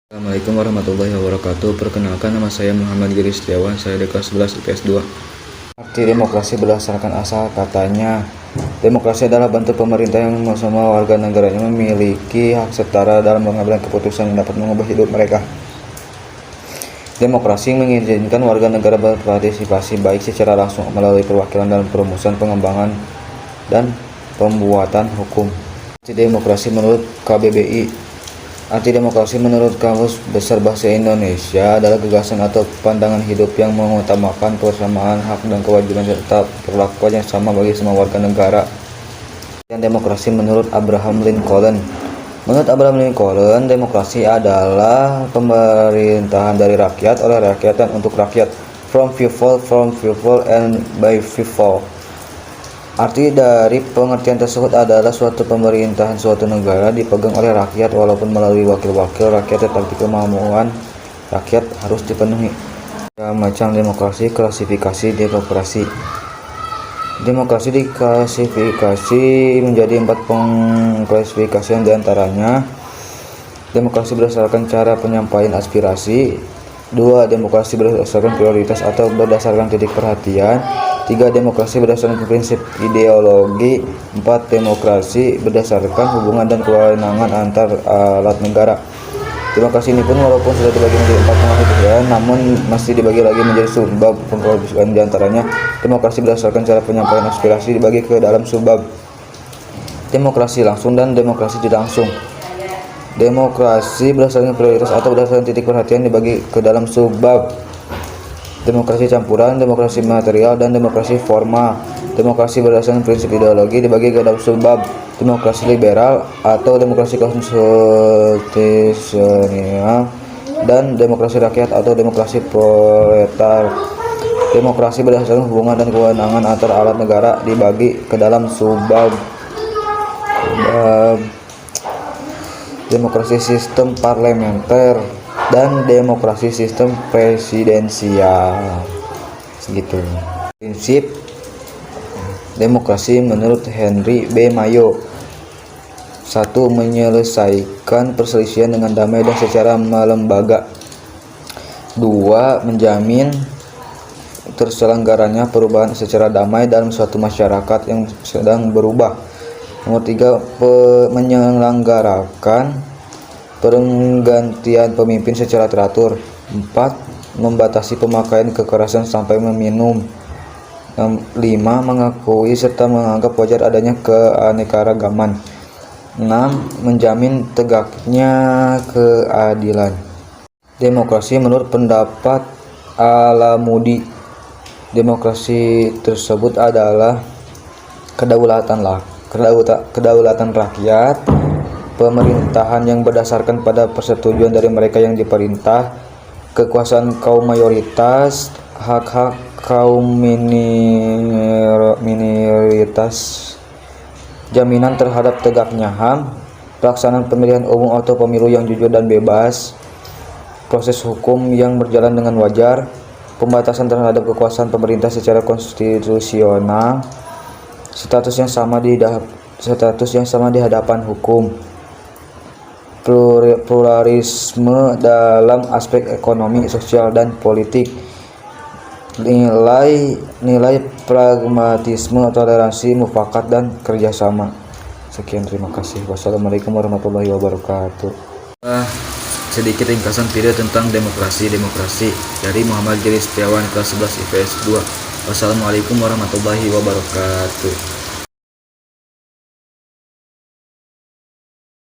Assalamualaikum warahmatullahi wabarakatuh. Perkenalkan, nama saya Muhammad Giri Setiawan. Saya di kelas 11 IPS 2. Arti demokrasi berdasarkan asal katanya. Demokrasi adalah bentuk pemerintah yang semua warga negaranya memiliki hak setara dalam mengambil keputusan yang dapat mengubah hidup mereka. Demokrasi mengizinkan warga negara berpartisipasi baik secara langsung melalui perwakilan dalam perumusan, pengembangan, dan pembuatan hukum. Arti demokrasi menurut KBBI. Arti demokrasi menurut Kamus Besar Bahasa Indonesia adalah gagasan atau pandangan hidup yang mengutamakan persamaan hak dan kewajiban serta perlakuan yang sama bagi semua warga negara. Yang demokrasi menurut Abraham Lincoln. Menurut Abraham Lincoln, demokrasi adalah pemerintahan dari rakyat, oleh rakyat, dan untuk rakyat. From people, and by people. Arti dari pengertian tersebut adalah suatu pemerintahan suatu negara dipegang oleh rakyat walaupun melalui wakil-wakil rakyat, tetapi kemampuan rakyat harus dipenuhi. Macam demokrasi, klasifikasi demokrasi. Demokrasi diklasifikasi menjadi 4 pengklasifikasian, diantaranya demokrasi berdasarkan cara penyampaian aspirasi, 2. Demokrasi berdasarkan prioritas atau berdasarkan titik perhatian, 3. Demokrasi berdasarkan prinsip ideologi, 4. Demokrasi berdasarkan hubungan dan kewenangan antar alat negara. Demokrasi ini pun walaupun sudah dibagi menjadi 4 pengklasifikasian, namun masih dibagi lagi menjadi subbab pengklasifikasian, diantaranya demokrasi berdasarkan cara penyampaian aspirasi dibagi ke dalam subbab demokrasi langsung dan demokrasi tidak langsung. Demokrasi berdasarkan prioritas atau berdasarkan titik perhatian dibagi ke dalam subbab demokrasi campuran, demokrasi material, dan demokrasi formal. Demokrasi berdasarkan prinsip ideologi dibagi ke dalam subbab demokrasi liberal atau demokrasi konstitusional, dan demokrasi rakyat atau demokrasi proletar. Demokrasi berdasarkan hubungan dan kewenangan antar alat negara dibagi ke dalam subbab demokrasi sistem parlementer dan demokrasi sistem presidensial. Segitu. Prinsip demokrasi menurut Henry B. Mayo. 1. Menyelesaikan perselisihan dengan damai dan secara melembaga. 2. Menjamin terselenggaranya perubahan secara damai dalam suatu masyarakat yang sedang berubah. Nomor 3. Menyelenggarakan pergantian pemimpin secara teratur. 4. Membatasi pemakaian kekerasan sampai meminum. 5. Mengakui serta menganggap wajar adanya keanekaragaman. 6. Menjamin tegaknya keadilan. Demokrasi menurut pendapat Alamudi. Demokrasi tersebut adalah kedaulatan rakyat, pemerintahan yang berdasarkan pada persetujuan dari mereka yang diperintah, kekuasaan kaum mayoritas, hak-hak kaum minoritas, jaminan terhadap tegaknya HAM, pelaksanaan pemilihan umum atau pemilu yang jujur dan bebas, proses hukum yang berjalan dengan wajar, pembatasan terhadap kekuasaan pemerintah secara konstitusional, status yang sama di hadapan hukum, pluralisme dalam aspek ekonomi, sosial, dan politik, nilai pragmatisme, toleransi, mufakat, dan kerjasama. Sekian, terima kasih. Wassalamualaikum warahmatullahi wabarakatuh. Sedikit ringkasan video tentang demokrasi dari Muhammad Giri Setiawan, kelas 11 IPS 2. Wassalamualaikum warahmatullahi wabarakatuh.